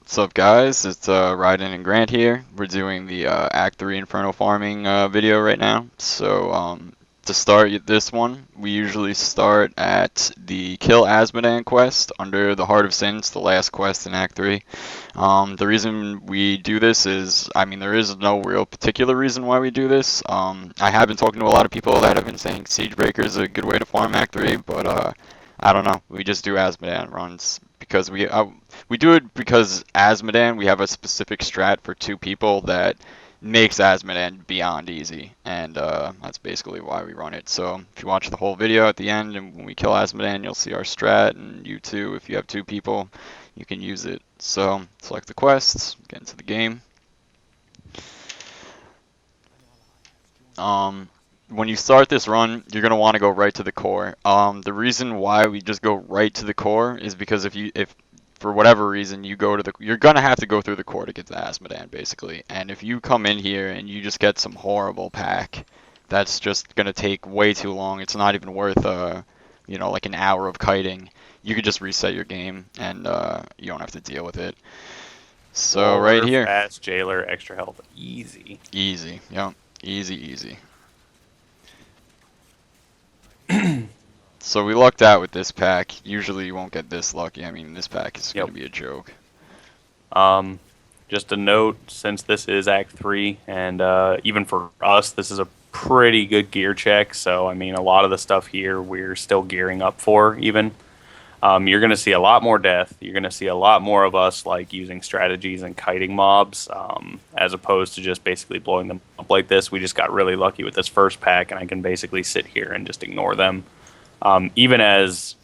What's up, guys? It's Ryden and Grant here. We're doing the Act 3 Inferno Farming video right now. To start this one, we usually start at the Kill Asmodan quest under the Heart of Sin. It's the last quest in Act 3. The reason we do this is, there is no real particular reason why we do this. I have been talking to a lot of people that have been saying Siegebreaker is a good way to farm Act 3, but I don't know. We just do Asmodan runs because we do it because Asmodan, we have a specific strat for two people that makes Asmodan beyond easy, and that's basically why we run it. So if you watch the whole video at the end, and when we kill Asmodan, you'll see our strat, and you too, if you have two people, you can use it. So select the quests, get into the game. When you start this run, you're gonna want to go right to the core. The reason why we just go right to the core is because if for whatever reason you're gonna have to go through the core to get to Asmodan, basically. And if you come in here and you just get some horrible pack, that's just gonna take way too long. It's not even worth like an hour of kiting. You could just reset your game and you don't have to deal with it. So right Waller, here, fast, jailer, extra health, easy. easy, yeah, easy. So we lucked out with this pack. Usually you won't get this lucky. This pack is going Yep. to be a joke. Just a note, since this is Act 3, and even for us, this is a pretty good gear check. So, a lot of the stuff here we're still gearing up for, even. You're going to see a lot more death. You're going to see a lot more of us like using strategies and kiting mobs, as opposed to just basically blowing them up like this. We just got really lucky with this first pack, and I can basically sit here and just ignore them. Even as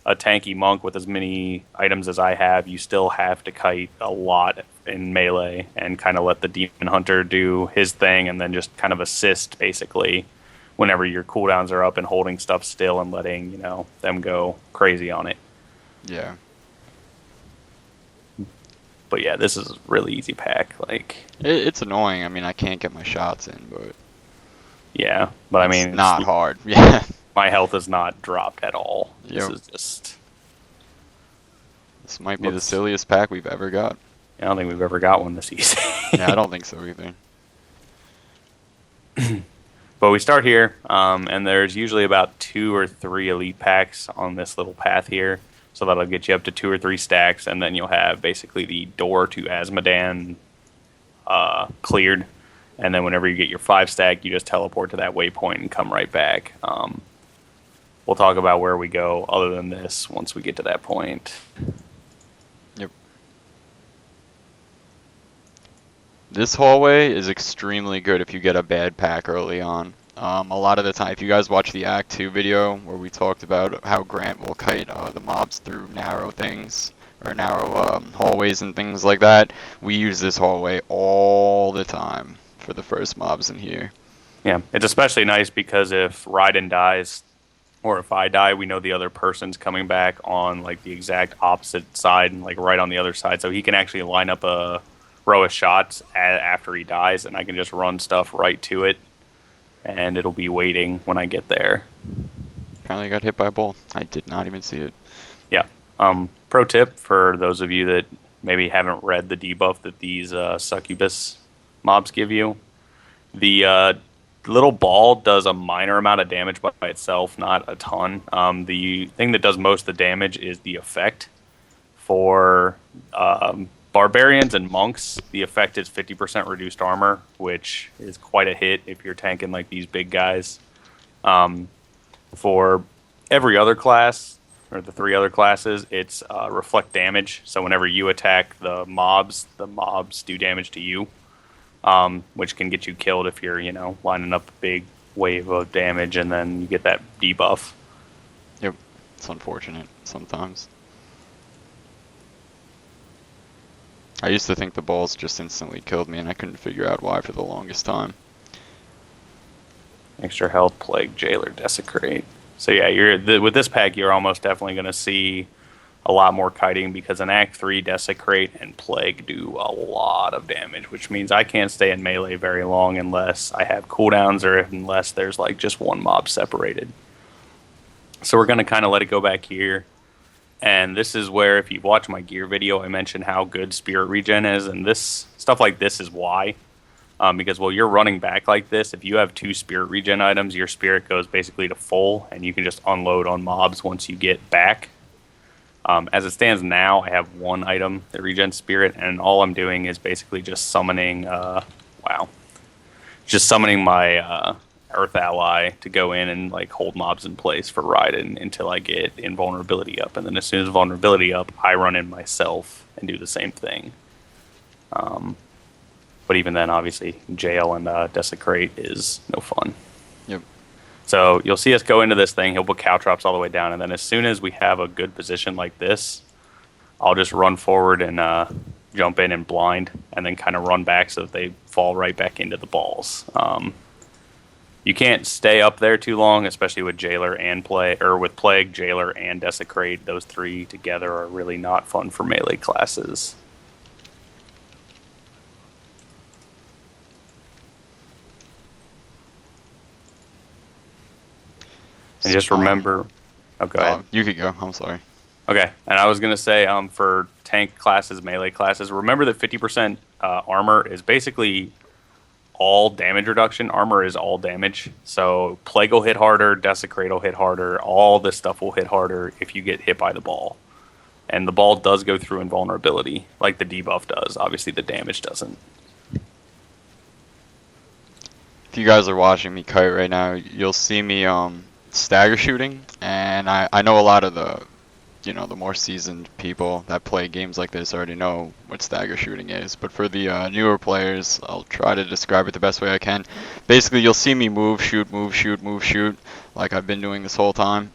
a tanky monk with as many items as I have, you still have to kite a lot in melee and kind of let the demon hunter do his thing, and then just kind of assist basically whenever your cooldowns are up and holding stuff still and letting them go crazy on it. Yeah. But yeah, this is a really easy pack. It's annoying. I can't get my shots in, but Yeah, but it's not hard. Yeah. my health is not dropped at all. Yep. This is just... This might be the silliest pack we've ever got. I don't think we've ever got one this easy. Yeah, I don't think so either. But we start here, and there's usually about 2 or 3 elite packs on this little path here. So that'll get you up to 2 or 3 stacks, and then you'll have basically the door to Asmodan cleared. And then whenever you get your 5 stack, you just teleport to that waypoint and come right back. We'll talk about where we go other than this once we get to that point. Yep. This hallway is extremely good if you get a bad pack early on. A lot of the time, if you guys watch the Act 2 video where we talked about how Grant will kite the mobs through narrow things, or narrow hallways and things like that, we use this hallway all the time for the first mobs in here. Yeah, it's especially nice because if Raiden dies, or if I die, we know the other person's coming back on the exact opposite side, right on the other side, so he can actually line up a row of shots after he dies, and I can just run stuff right to it, and it'll be waiting when I get there. Apparently I got hit by a ball. I did not even see it. Yeah. Pro tip for those of you that maybe haven't read the debuff that these succubus mobs give you. The little ball does a minor amount of damage by itself, not a ton. The thing that does most of the damage is the effect. For barbarians and monks, the effect is 50% reduced armor, which is quite a hit if you're tanking these big guys. For every other class, or the 3 other classes, it's reflect damage. So whenever you attack the mobs do damage to you, which can get you killed if you're, lining up a big wave of damage and then you get that debuff. Yep. It's unfortunate sometimes. I used to think the balls just instantly killed me, and I couldn't figure out why for the longest time. Extra health, plague, jailer, desecrate. So yeah, with this pack, you're almost definitely going to see a lot more kiting, because in Act 3, desecrate and plague do a lot of damage, which means I can't stay in melee very long unless I have cooldowns or unless there's just one mob separated. So we're going to kind of let it go back here. And this is where, if you watch my gear video, I mentioned how good spirit regen is, and this stuff like this is why. Because while you're running back like this, if you have 2 spirit regen items, your spirit goes basically to full, and you can just unload on mobs once you get back. As it stands now, I have 1 item that regens spirit, and all I'm doing is basically just summoning. Just summoning my Earth ally to go in and like hold mobs in place for Raiden until I get invulnerability up, and then as soon as vulnerability up, I run in myself and do the same thing. But even then, obviously, jail and desecrate is no fun. Yep. So you'll see us go into this thing. He'll put caltrops all the way down, and then as soon as we have a good position like this, I'll just run forward and jump in and blind, and then kind of run back so that they fall right back into the balls. You can't stay up there too long, especially with Jailer and with Plague, Jailer, and Desecrate. Those 3 together are really not fun for melee classes. And just remember... Oh, go ahead. You could go. I'm sorry. Okay, and I was going to say, for tank classes, melee classes, remember that 50% armor is basically all damage reduction. Armor is all damage. So Plague will hit harder, Desecrate will hit harder, all this stuff will hit harder if you get hit by the ball. And the ball does go through invulnerability, like the debuff does. Obviously, the damage doesn't. If you guys are watching me kite right now, you'll see me stagger shooting, and I know a lot of the more seasoned people that play games like this already know what stagger shooting is. But for the newer players, I'll try to describe it the best way I can. Basically, you'll see me move, shoot, move, shoot, move, shoot, like I've been doing this whole time.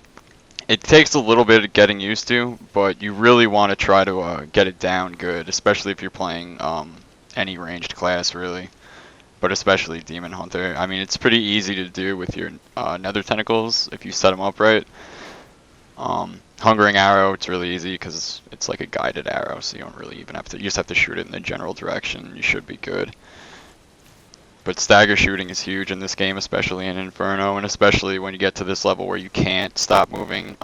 It takes a little bit of getting used to, but you really want to try to get it down good, especially if you're playing any ranged class, really. But especially Demon Hunter. I mean, it's pretty easy to do with your Nether Tentacles if you set them up right. Hungering Arrow, it's really easy because it's like a guided arrow, so you don't really even have to, you just have to shoot it in the general direction. You should be good. But stagger shooting is huge in this game, especially in Inferno, and especially when you get to this level where you can't stop moving.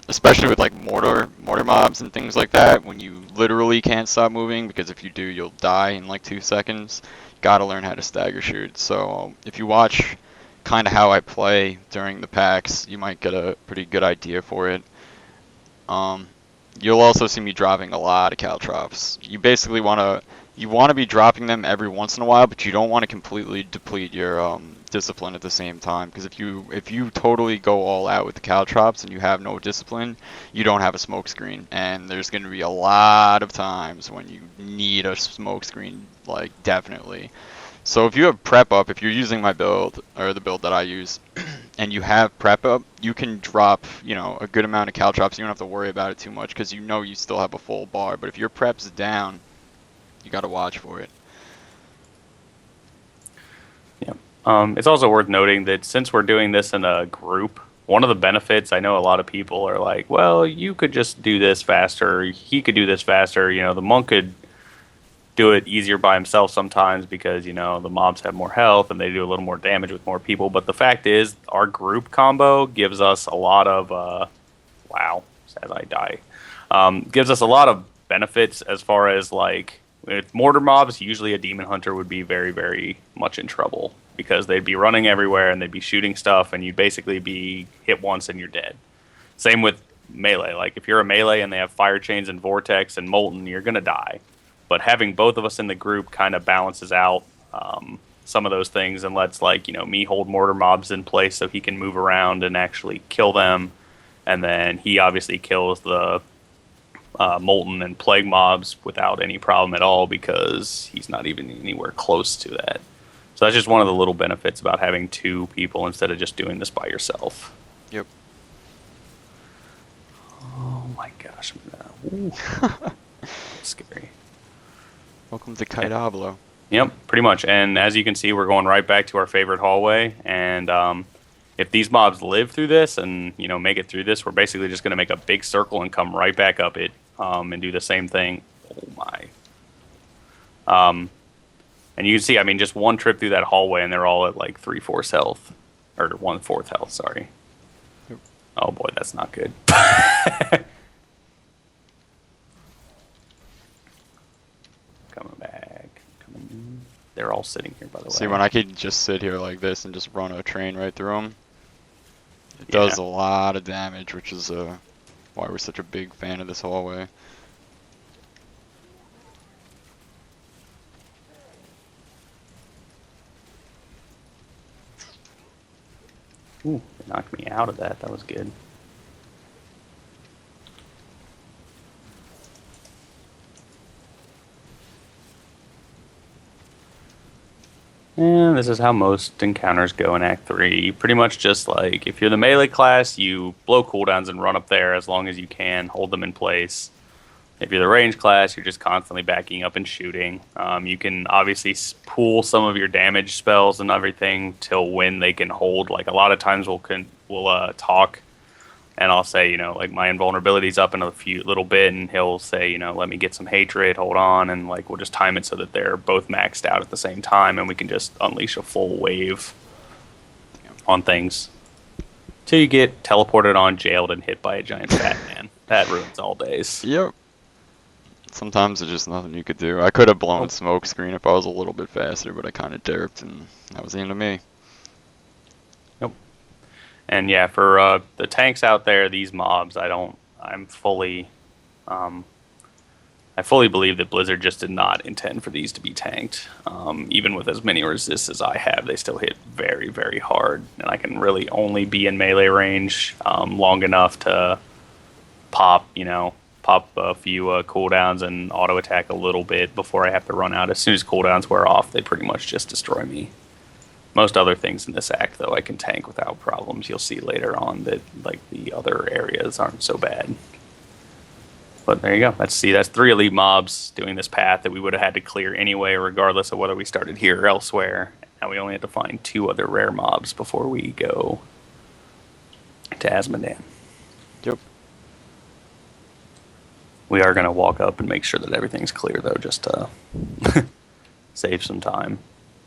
Especially with like mortar mobs and things like that, when you literally can't stop moving, because if you do, you'll die in like 2 seconds. You gotta learn how to stagger shoot. So if you watch kind of how I play during the packs, you might get a pretty good idea for it. You'll also see me dropping a lot of caltrops. You basically want to be dropping them every once in a while, but you don't want to completely deplete your discipline at the same time, because if you totally go all out with the caltrops and you have no discipline, you don't have a smoke screen, and there's going to be a lot of times when you need a smoke screen, like definitely. So if you have prep up, if you're using my build, or the build that I use, and you have prep up, you can drop, a good amount of caltrops. You don't have to worry about it too much, because you still have a full bar. But if your prep's down, you got to watch for it. Yeah. It's also worth noting that since we're doing this in a group, one of the benefits, I know a lot of people are like, well, you could just do this faster, he could do this faster, the monk could do it easier by himself sometimes because, the mobs have more health and they do a little more damage with more people. But the fact is, our group combo gives us a lot of, as I die, gives us a lot of benefits as far as, like, with mortar mobs, usually a demon hunter would be very, very much in trouble because they'd be running everywhere and they'd be shooting stuff and you'd basically be hit once and you're dead. Same with melee. Like, if you're a melee and they have fire chains and vortex and molten, you're going to die. But having both of us in the group kind of balances out some of those things and lets, me hold mortar mobs in place so he can move around and actually kill them. And then he obviously kills the molten and plague mobs without any problem at all because he's not even anywhere close to that. So that's just one of the little benefits about having 2 people instead of just doing this by yourself. Yep. Oh my gosh. Scary. Welcome to Kaitablo. Yep, pretty much. And as you can see, we're going right back to our favorite hallway. And if these mobs live through this and, make it through this, we're basically just going to make a big circle and come right back up it and do the same thing. Oh, my. And you can see, just one trip through that hallway, and they're all at, 3/4 health. Or 1/4 health, sorry. Yep. Oh, boy, that's not good. They're all sitting here, by the way. See, when I could just sit here like this and just run a train right through them, it Yeah. does a lot of damage, which is why we're such a big fan of this hallway. Ooh, it knocked me out of that. That was good. And this is how most encounters go in Act 3. Pretty much just like, if you're the melee class, you blow cooldowns and run up there as long as you can, hold them in place. If you're the range class, you're just constantly backing up and shooting. You can obviously pool some of your damage spells and everything till when they can hold. Like, a lot of times we'll talk, and I'll say, like, my invulnerability's up in a little bit, and he'll say, let me get some hatred, hold on, and like we'll just time it so that they're both maxed out at the same time, and we can just unleash a full wave on things till you get teleported on, jailed, and hit by a giant fat man. That ruins all days. Yep. Sometimes there's just nothing you could do. I could have blown smoke screen if I was a little bit faster, but I kind of derped, and that was the end of me. Nope. And yeah, for the tanks out there, these mobs, I fully believe that Blizzard just did not intend for these to be tanked. Even with as many resists as I have, they still hit very, very hard, and I can really only be in melee range long enough to pop a few cooldowns and auto attack a little bit before I have to run out. As soon as cooldowns wear off, they pretty much just destroy me. Most other things in this act, though, I can tank without problems. You'll see later on that like the other areas aren't so bad. But there you go. That's 3 elite mobs doing this path that we would have had to clear anyway, regardless of whether we started here or elsewhere. Now we only have to find 2 other rare mobs before we go to Azmodan. Yep. We are going to walk up and make sure that everything's clear, though, just to save some time.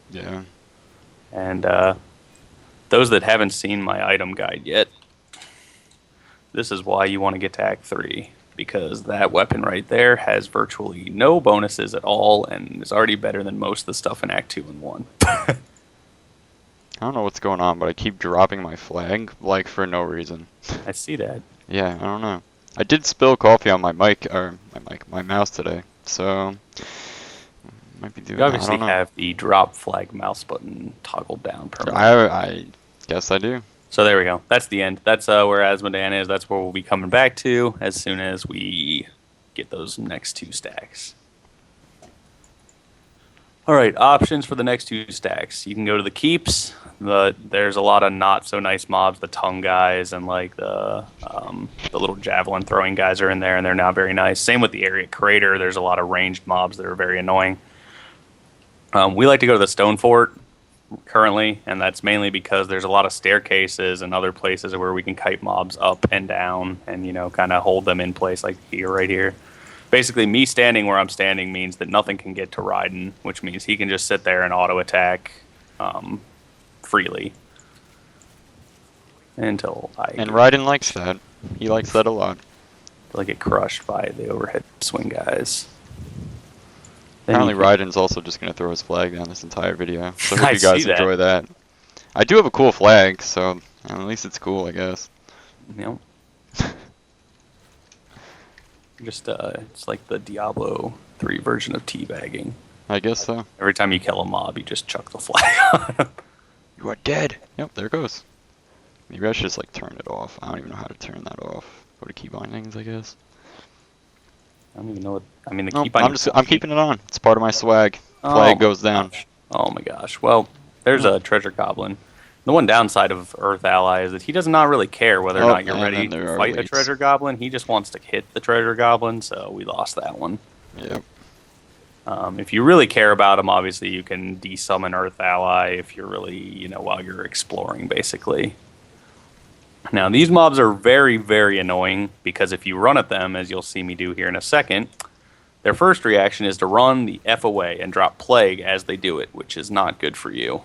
Yeah. And those that haven't seen my item guide yet, this is why you want to get to Act 3. Because that weapon right there has virtually no bonuses at all and is already better than most of the stuff in Act 2 and 1. I don't know what's going on, but I keep dropping my flag, like, for no reason. I see that. Yeah, I don't know. I did spill coffee on my my mouse today, so might be doing You obviously I don't know. have the drop flag mouse button toggled down permanently. I guess I do. So there we go. That's the end. That's where Azmodan is. That's where we'll be coming back to as soon as we get those next 2 stacks. All right, options for the next 2 stacks. You can go to the keeps. There's a lot of not so nice mobs. The tongue guys and like the little javelin throwing guys are in there, and they're not very nice. Same with the area crater. There's a lot of ranged mobs that are very annoying. We like to go to the stone fort currently, and that's mainly because there's a lot of staircases and other places where we can kite mobs up and down and kind of hold them in place, like right here. Basically, me standing where I'm standing means that nothing can get to Raiden, which means he can just sit there and auto attack freely until Raiden likes that. He likes that a lot. Get crushed by the overhead swing guys. Apparently Raiden's also just going to throw his flag down this entire video. So I hope I you guys see that. enjoy that. I do have a cool flag, so at least it's cool, I guess. Just it's like the Diablo 3 version of teabagging. I guess so. Every time you kill a mob, you just chuck the flag on him. You are dead. Yep, there it goes. Maybe I should just like turn it off. I don't even know how to turn that off. Go to key bindings, I guess. I don't even know what. I mean, the No, key binding. I'm keeping it on. It's part of my swag. Flag goes down. Gosh. Oh my gosh. Well, there's a treasure goblin. The one downside of Earth Ally is that he does not really care whether or not you're ready to fight a treasure goblin. He just wants to hit the treasure goblin, so we lost that one. Yep. If you really care about him, obviously you can desummon Earth Ally if you're really, while you're exploring, basically. Now, these mobs are very, very annoying because if you run at them, as you'll see me do here in a second, their first reaction is to run the F away and drop Plague as they do it, which is not good for you.